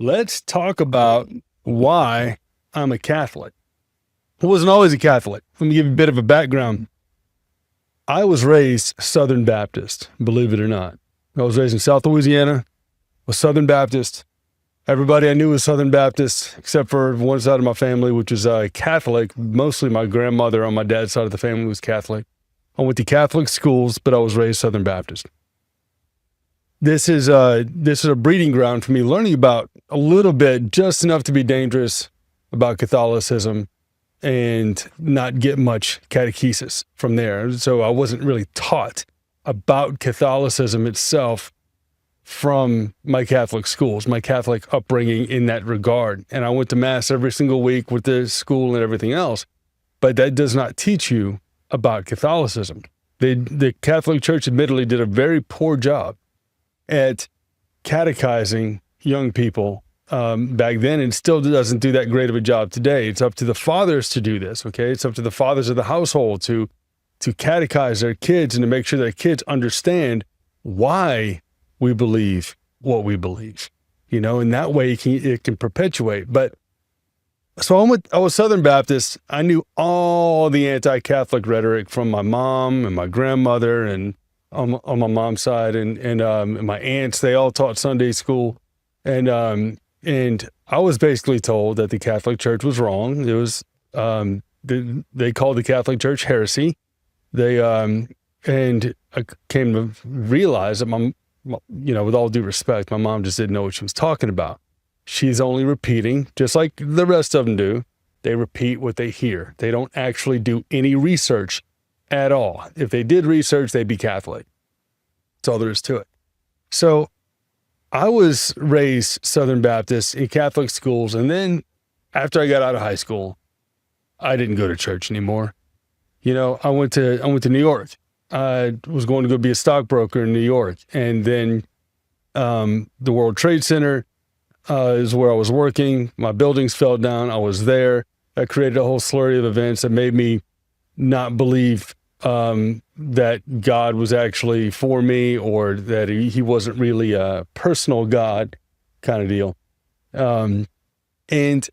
Let's talk about why I'm a Catholic. I wasn't always a Catholic. Let me give you a bit of a background. I was raised Southern Baptist, believe it or not. I was raised in South Louisiana, was Southern Baptist. Everybody I knew was Southern Baptist, except for one side of my family, which was Catholic. Mostly my grandmother on my dad's side of the family was Catholic. I went to Catholic schools, but I was raised Southern Baptist. This is a breeding ground for me, learning about a little bit, just enough to be dangerous about Catholicism and not get much catechesis from there. So I wasn't really taught about Catholicism itself from my Catholic schools, my Catholic upbringing in that regard. And I went to Mass every single week with the school and everything else. But that does not teach you about Catholicism. The Catholic Church admittedly did a very poor job at catechizing young people back then, and still doesn't do that great of a job today. It's up to the fathers to do this, okay? It's up to the fathers of the household to catechize their kids and to make sure their kids understand why we believe what we believe, and that way it can perpetuate. But so I was Southern Baptist. I knew all the anti-Catholic rhetoric from my mom and my grandmother and on my mom's side and my aunts. They all taught Sunday school. And I was basically told that the Catholic Church was wrong. It was, they called the Catholic Church heresy. And I came to realize that with all due respect, my mom just didn't know what she was talking about. She's only repeating, just like the rest of them do. They repeat what they hear. They don't actually do any research at all. If they did research, they'd be Catholic. That's all there is to it. So I was raised Southern Baptist in Catholic schools. And then after I got out of high school, I didn't go to church anymore. I went to New York. I was going to go be a stockbroker in New York. And then the World Trade Center is where I was working. My buildings fell down. I was there. That created a whole slurry of events that made me not believe that God was actually for me, or that he wasn't really a personal God kind of deal. And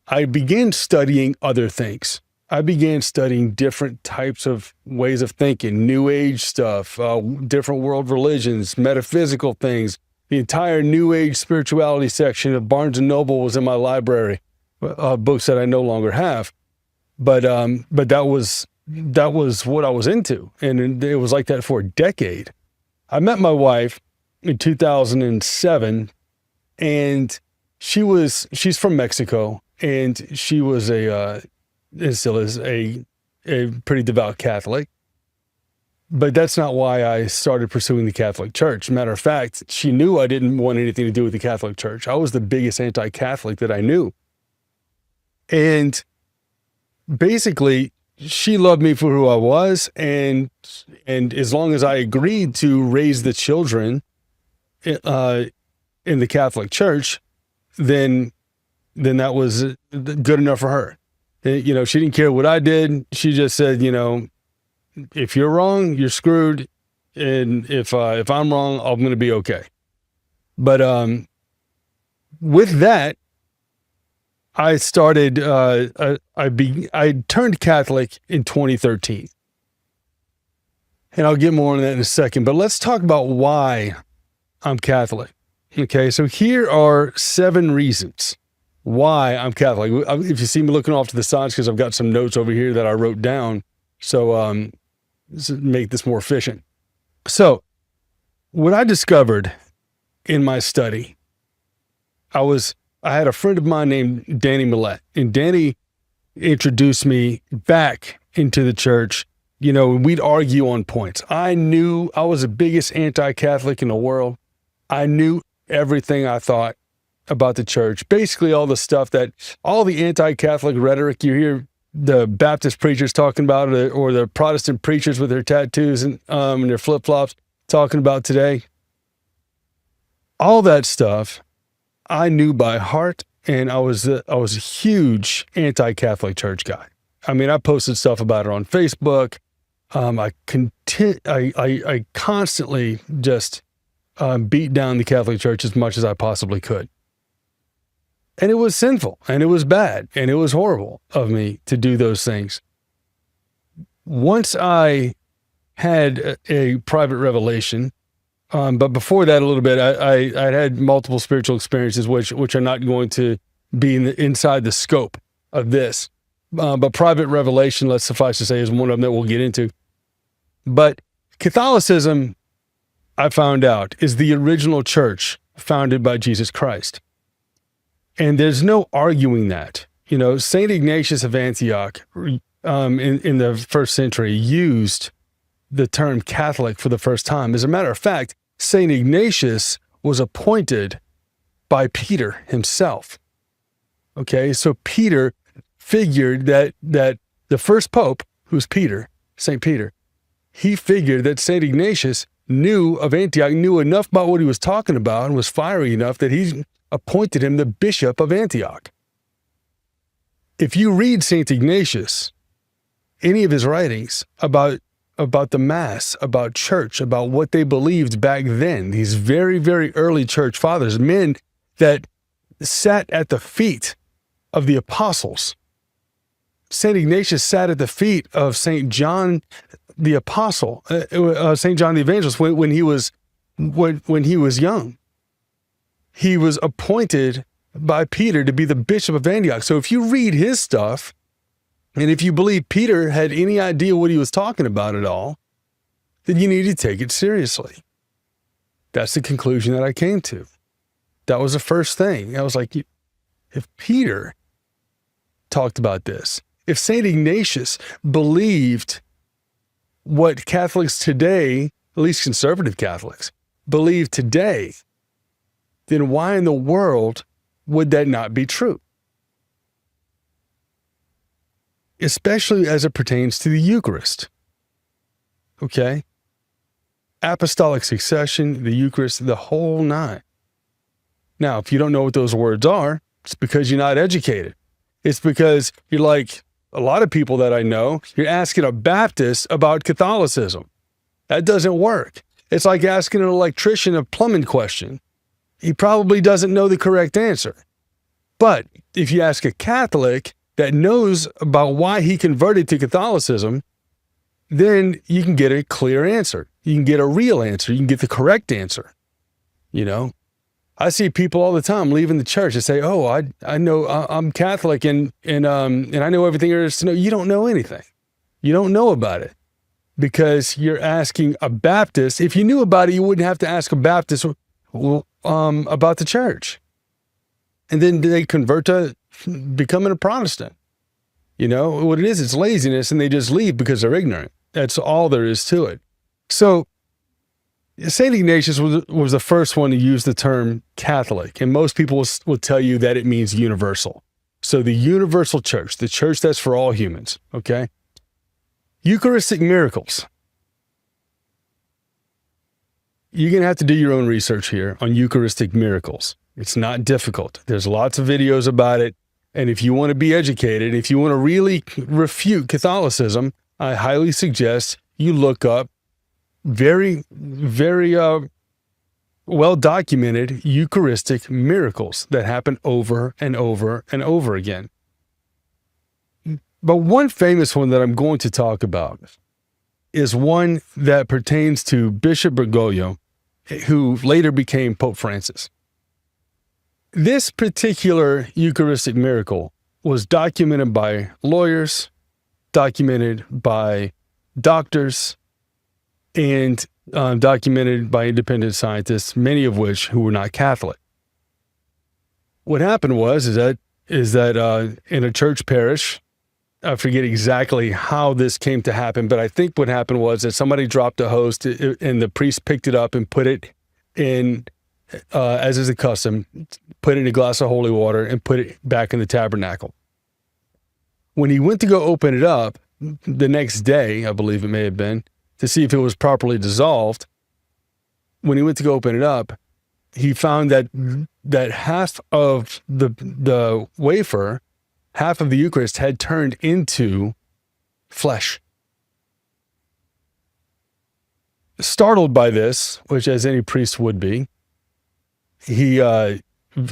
I began studying other things. I began studying different types of ways of thinking, New Age stuff, different world religions, metaphysical things. The entire New Age spirituality section of Barnes & Noble was in my library, books that I no longer have. But that was what I was into. And it was like that for a decade. I met my wife in 2007, and she's from Mexico, and she was and still is a pretty devout Catholic. But that's not why I started pursuing the Catholic Church. Matter of fact, she knew I didn't want anything to do with the Catholic Church. I was the biggest anti-Catholic that I knew. And basically, she loved me for who I was, and as long as I agreed to raise the children in the Catholic Church, then that was good enough for her. She didn't care what I did. She just said, if you're wrong, you're screwed, and if I'm wrong, I'm going to be okay. But with that, I started. I turned Catholic in 2013, and I'll get more on that in a second. But let's talk about why I'm Catholic. Okay, so here are 7 reasons why I'm Catholic. If you see me looking off to the sides, because I've got some notes over here that I wrote down, so make this more efficient. So, what I discovered in my study, I had a friend of mine named Danny Millette, and Danny introduced me back into the church. We'd argue on points. I knew I was the biggest anti-Catholic in the world. I knew everything I thought about the church. Basically, all the anti-Catholic rhetoric you hear the Baptist preachers talking about, or the Protestant preachers with their tattoos and their flip-flops talking about today. All that stuff I knew by heart, and I was a huge anti-Catholic church guy. I mean, I posted stuff about it on Facebook. I constantly just beat down the Catholic Church as much as I possibly could. And it was sinful, and it was bad, and it was horrible of me to do those things. Once I had a private revelation, but before that a little bit, I'd had multiple spiritual experiences, which are not going to be inside the scope of this. But private revelation, let's suffice to say, is one of them that we'll get into. But Catholicism, I found out, is the original church founded by Jesus Christ. And there's no arguing that. You know, St. Ignatius of Antioch in the first century used the term Catholic for the first time. As a matter of fact, St. Ignatius was appointed by Peter himself. Okay, so Peter figured that the first pope, who's Peter, St. Peter, he figured that St. Ignatius knew of Antioch, knew enough about what he was talking about, and was fiery enough that he appointed him the bishop of Antioch. If you read St. Ignatius, any of his writings about the Mass, about church, about what they believed back then, these very, very early church fathers, men that sat at the feet of the apostles. St. Ignatius sat at the feet of St. John the Apostle, St. John the Evangelist, when he was young. He was appointed by Peter to be the bishop of Antioch. So if you read his stuff, and if you believe Peter had any idea what he was talking about at all, then you need to take it seriously. That's the conclusion that I came to. That was the first thing. I was like, if Peter talked about this, if St. Ignatius believed what Catholics today, at least conservative Catholics, believe today, then why in the world would that not be true? Especially as it pertains to the Eucharist. Okay? Apostolic succession, the Eucharist, the whole nine. Now, if you don't know what those words are, it's because you're not educated. It's because you're like a lot of people that I know, you're asking a Baptist about Catholicism. That doesn't work. It's like asking an electrician a plumbing question. He probably doesn't know the correct answer. But if you ask a Catholic that knows about why he converted to Catholicism, then you can get a clear answer. You can get a real answer. You can get the correct answer. You know, I see people all the time leaving the church and say, "Oh, I know I'm Catholic and I know everything there is to know." You don't know anything. You don't know about it because you're asking a Baptist. If you knew about it, you wouldn't have to ask a Baptist about the church. And then they convert to becoming a Protestant. You know what it is? It's laziness, and they just leave because they're ignorant. That's all there is to it. So St. Ignatius was the first one to use the term Catholic, and most people will tell you that it means universal. So the universal church, the church that's for all humans, okay? Eucharistic miracles. You're going to have to do your own research here on Eucharistic miracles. It's not difficult. There's lots of videos about it. And if you want to be educated, if you want to really refute Catholicism, I highly suggest you look up very, very well-documented Eucharistic miracles that happen over and over and over again. But one famous one that I'm going to talk about is one that pertains to Bishop Bergoglio, who later became Pope Francis. This particular Eucharistic miracle was documented by lawyers, documented by doctors, and documented by independent scientists, many of which who were not Catholic. What happened was that in a church parish, I forget exactly how this came to happen, but I think what happened was that somebody dropped a host and the priest picked it up and put it in, as is the custom, put it in a glass of holy water and put it back in the tabernacle. When he went to go open it up the next day, I believe it may have been, to see if it was properly dissolved, when he went to go open it up, he found that half of the wafer, half of the Eucharist had turned into flesh. Startled by this, which as any priest would be, he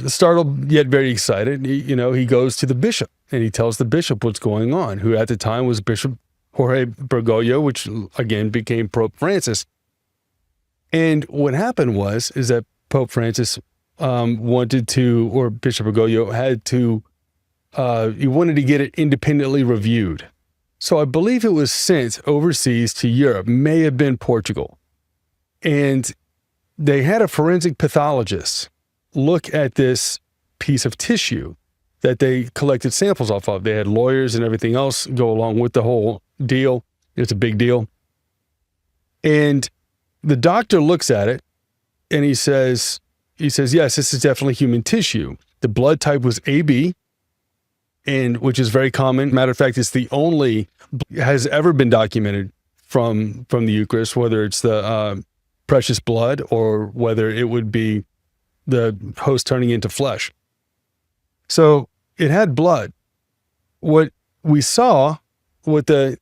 startled yet very excited, he goes to the bishop and he tells the bishop what's going on, who at the time was Bishop Jorge Bergoglio, which again became Pope Francis. And what happened is that Pope Francis wanted to, or Bishop Bergoglio had to, he wanted to get it independently reviewed. So I believe it was sent overseas to Europe, may have been Portugal. And they had a forensic pathologist look at this piece of tissue that they collected samples off of. They had lawyers and everything else go along with the whole deal. It's a big deal. And the doctor looks at it and he says, yes, this is definitely human tissue. The blood type was AB, and which is very common. Matter of fact, it's the only has ever been documented from the Eucharist, whether it's the precious blood or whether it would be the host turning into flesh. So it had blood. What we saw, what the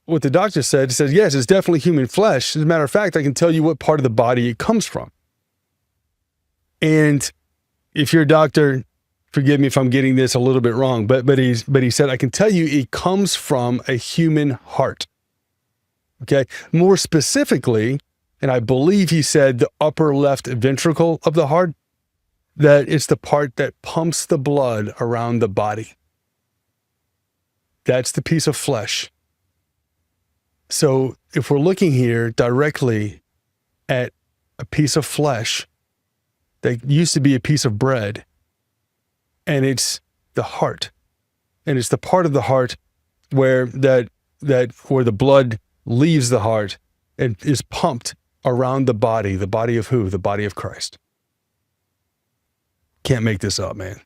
doctor said, he said, yes, it's definitely human flesh. As a matter of fact, I can tell you what part of the body it comes from. And if you're a doctor, forgive me if I'm getting this a little bit wrong, but he said, I can tell you it comes from a human heart. Okay. More specifically, and I believe he said the upper left ventricle of the heart, that it's the part that pumps the blood around the body. That's the piece of flesh. So if we're looking here directly at a piece of flesh that used to be a piece of bread, and it's the heart, and it's the part of the heart where where the blood leaves the heart and is pumped around the body of who? The body of Christ. Can't make this up, man.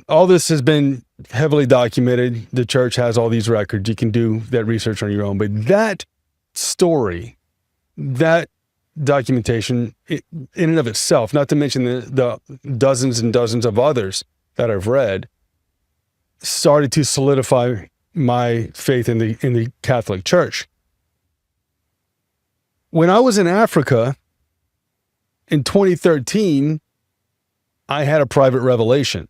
All this has been heavily documented. The church has all these records. You can do that research on your own. But that story, that documentation in and of itself, not to mention the dozens and dozens of others that I've read, started to solidify my faith in the Catholic Church. When I was in Africa in 2013, I had a private revelation.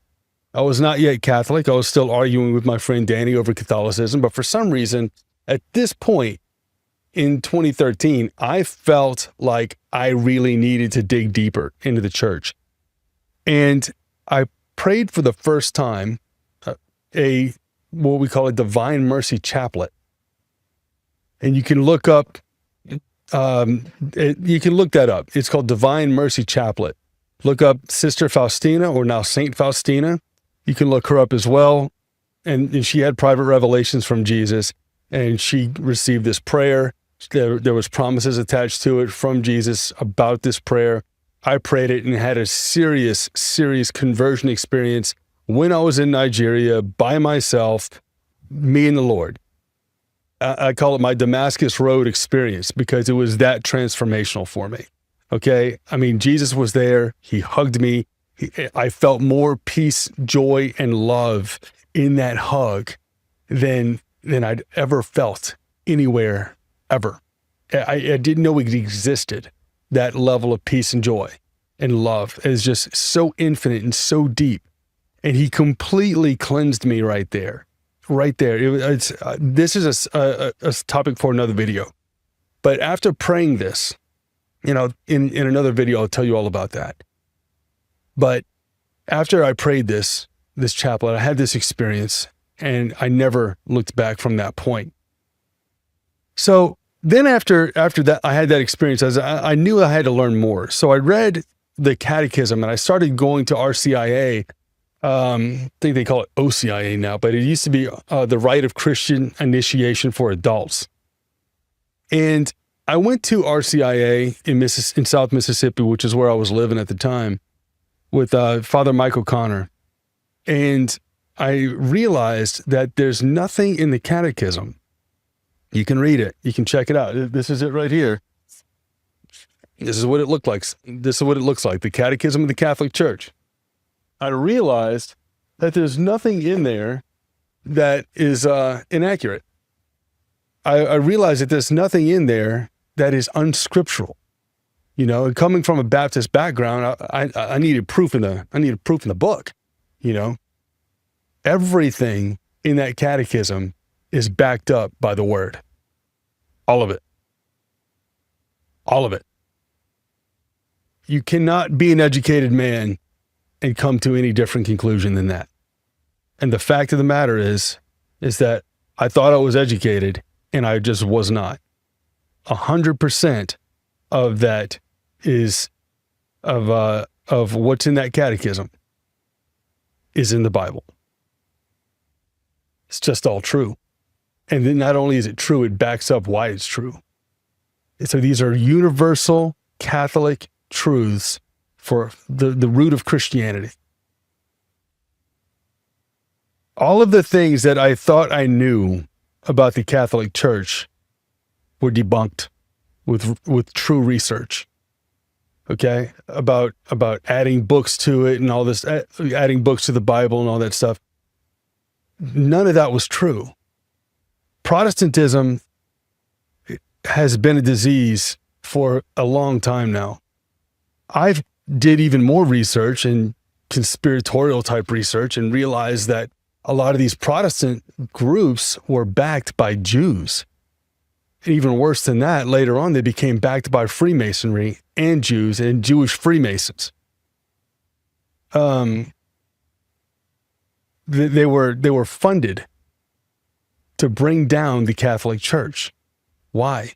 I was not yet Catholic. I was still arguing with my friend Danny over Catholicism. But for some reason, at this point in 2013, I felt like I really needed to dig deeper into the church. And I prayed for the first time what we call a Divine Mercy Chaplet. And you can look up, you can look that up. It's called Divine Mercy Chaplet. Look up Sister Faustina, or now Saint Faustina. You can look her up as well. And she had private revelations from Jesus, and she received this prayer. There was promises attached to it from Jesus about this prayer. I prayed it and had a serious conversion experience when I was in Nigeria by myself, me and the Lord. I call it my Damascus Road experience because it was that transformational for me. Okay. I mean, Jesus was there. He hugged me. I felt more peace, joy, and love in that hug than I'd ever felt anywhere, ever. I didn't know it existed, that level of peace and joy and love. It is just so infinite and so deep. And he completely cleansed me right there. Right there. This is a topic for another video. But after praying this, in another video, I'll tell you all about that. But after I prayed this chaplet, I had this experience, and I never looked back from that point. So then after that, I had that experience. I knew I had to learn more. So I read the Catechism, and I started going to RCIA. I think they call it OCIA now, but it used to be the Rite of Christian Initiation for Adults. And I went to RCIA in South Mississippi, which is where I was living at the time, with Father Michael Connor. And I realized that there's nothing in the Catechism. You can read it. You can check it out. This is it right here. This is what it looked like. This is what it looks like. The Catechism of the Catholic Church. I realized that there's nothing in there that is inaccurate. I realized that there's nothing in there that is unscriptural. And coming from a Baptist background, I needed proof in the book. Everything in that catechism is backed up by the word. All of it. All of it. You cannot be an educated man and come to any different conclusion than that. And the fact of the matter is that I thought I was educated and I just was not. 100% of that is of what's in that catechism is in the Bible. It's just all true. And then not only is it true, it backs up why it's true. So these are universal Catholic truths for the root of Christianity. All of the things that I thought I knew about the Catholic Church were debunked with true research. Okay? About adding books to it and all this, adding books to the Bible and all that stuff. None of that was true. Protestantism has been a disease for a long time now. I did even more research and conspiratorial type research and realized that a lot of these Protestant groups were backed by Jews. And even worse than that, later on, they became backed by Freemasonry and Jews and Jewish Freemasons. They were funded to bring down the Catholic Church. Why?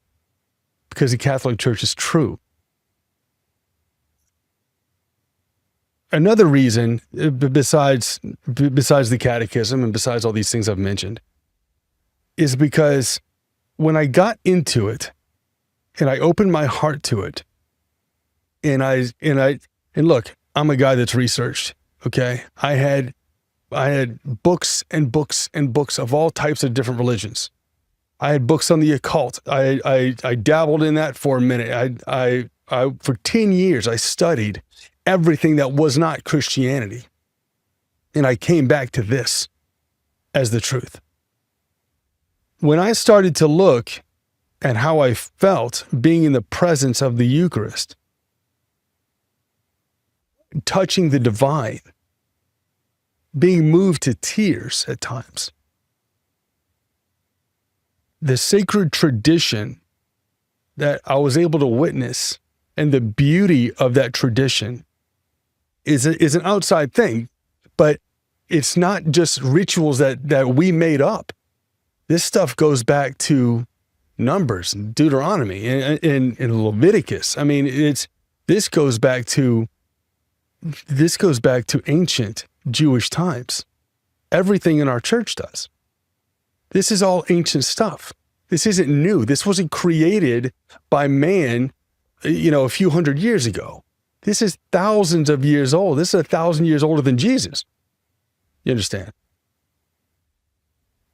Because the Catholic Church is true. Another reason, besides the Catechism and besides all these things I've mentioned, is because when I got into it and I opened my heart to it, and look, I'm a guy that's researched. Okay, I had books and books and books of all types of different religions. I had books on the occult. I dabbled in that for a minute. I for 10 years I studied everything that was not Christianity. And I came back to this as the truth. When I started to look at how I felt being in the presence of the Eucharist, touching the divine, being moved to tears at times, the sacred tradition that I was able to witness and the beauty of that tradition is an outside thing, but it's not just rituals that we made up. This stuff goes back to Numbers and Deuteronomy and Leviticus. I mean, this goes back to ancient Jewish times. Everything in our church does. This is all ancient stuff. This isn't new. This wasn't created by man, a few hundred years ago. This is thousands of years old. This is 1,000 years older than Jesus. You understand?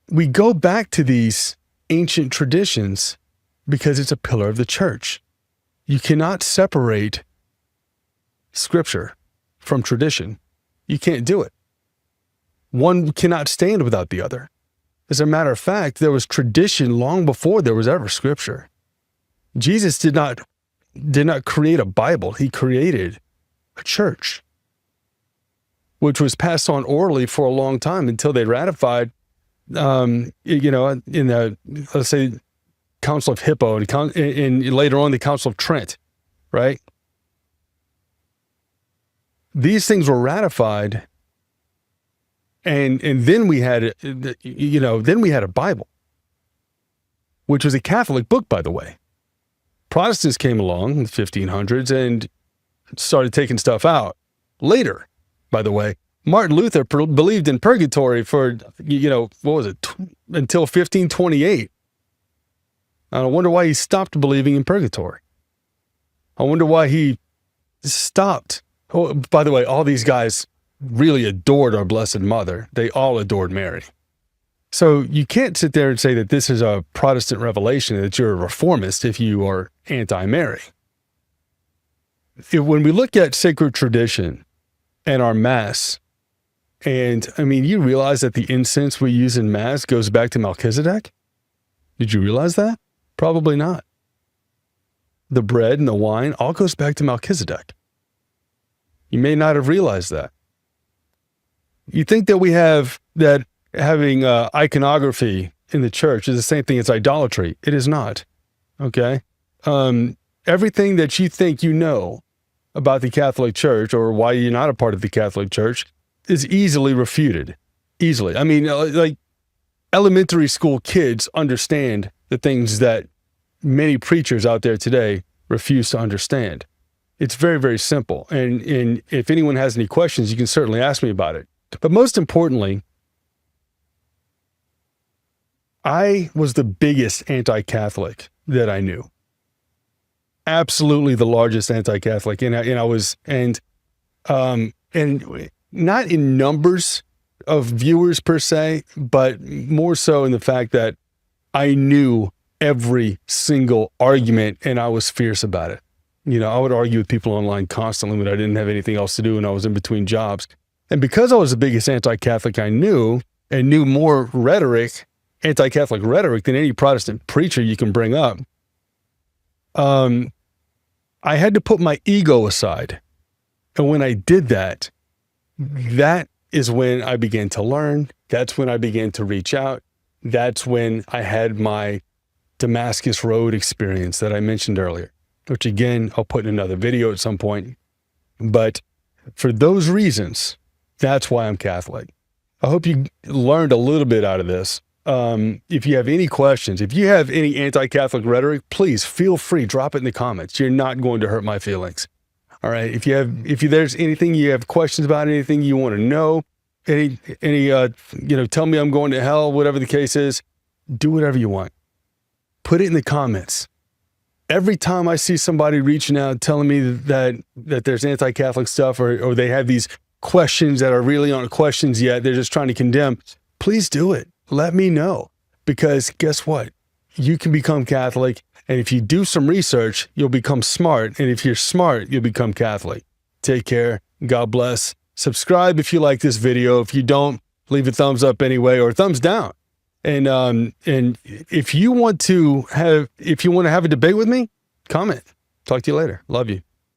We go back to these ancient traditions because it's a pillar of the church. You cannot separate Scripture from tradition. You can't do it. One cannot stand without the other. As a matter of fact, there was tradition long before there was ever Scripture. Jesus did not create a Bible. He created a church, which was passed on orally for a long time until they ratified, in the, let's say, Council of Hippo and later on the Council of Trent, right? These things were ratified, and then we had, then we had a Bible, which was a Catholic book, by the way. Protestants came along in the 1500s and started taking stuff out. Later, by the way, Martin Luther believed in purgatory for, what was it, until 1528. I wonder why he stopped believing in purgatory. I wonder why he stopped. Oh, by the way, all these guys really adored our Blessed Mother. They all adored Mary. So you can't sit there and say that this is a Protestant revelation, that you're a reformist if you are anti-Mary. When we look at sacred tradition and our Mass, and you realize that the incense we use in Mass goes back to Melchizedek? Did you realize that? Probably not. the bread and the wine, all goes back to Melchizedek. You may not have realized that. You think that we have that having iconography in the church is the same thing as idolatry. It is not. Okay? Everything that you think you know about the Catholic Church or why you're not a part of the Catholic Church is easily refuted. Easily. I mean, like elementary school kids understand the things that many preachers out there today refuse to understand. It's very, very simple. And if anyone has any questions, you can certainly ask me about it. But most importantly, I was the biggest anti-Catholic that I knew. Absolutely the largest anti-Catholic. And I was not in numbers of viewers per se, but more so in the fact that I knew every single argument and I was fierce about it. You know, I would argue with people online constantly when I didn't have anything else to do and I was in between jobs. And because I was the biggest anti-Catholic I knew and knew more rhetoric, anti-Catholic rhetoric than any Protestant preacher you can bring up, I had to put my ego aside. And when I did that, that is when I began to learn. That's when I began to reach out. That's when I had my Damascus Road experience that I mentioned earlier, which again, I'll put in another video at some point. But for those reasons, that's why I'm Catholic. I hope you learned a little bit out of this. If you have any questions, if you have any anti-Catholic rhetoric, please feel free, drop it in the comments. You're not going to hurt my feelings. All right. If there's anything you have questions about, anything you want to know, tell me I'm going to hell, whatever the case is, do whatever you want. Put it in the comments. Every time I see somebody reaching out telling me that there's anti-Catholic stuff or they have these questions that are really aren't questions yet, they're just trying to condemn, please do it. Let me know. Because guess what? You can become Catholic, and if you do some research, you'll become smart, and if you're smart, you'll become Catholic. Take care. God bless. Subscribe if you like this video. If you don't, leave a thumbs up anyway or a thumbs down. And if you want to have a debate with me, comment. Talk to you later. Love you.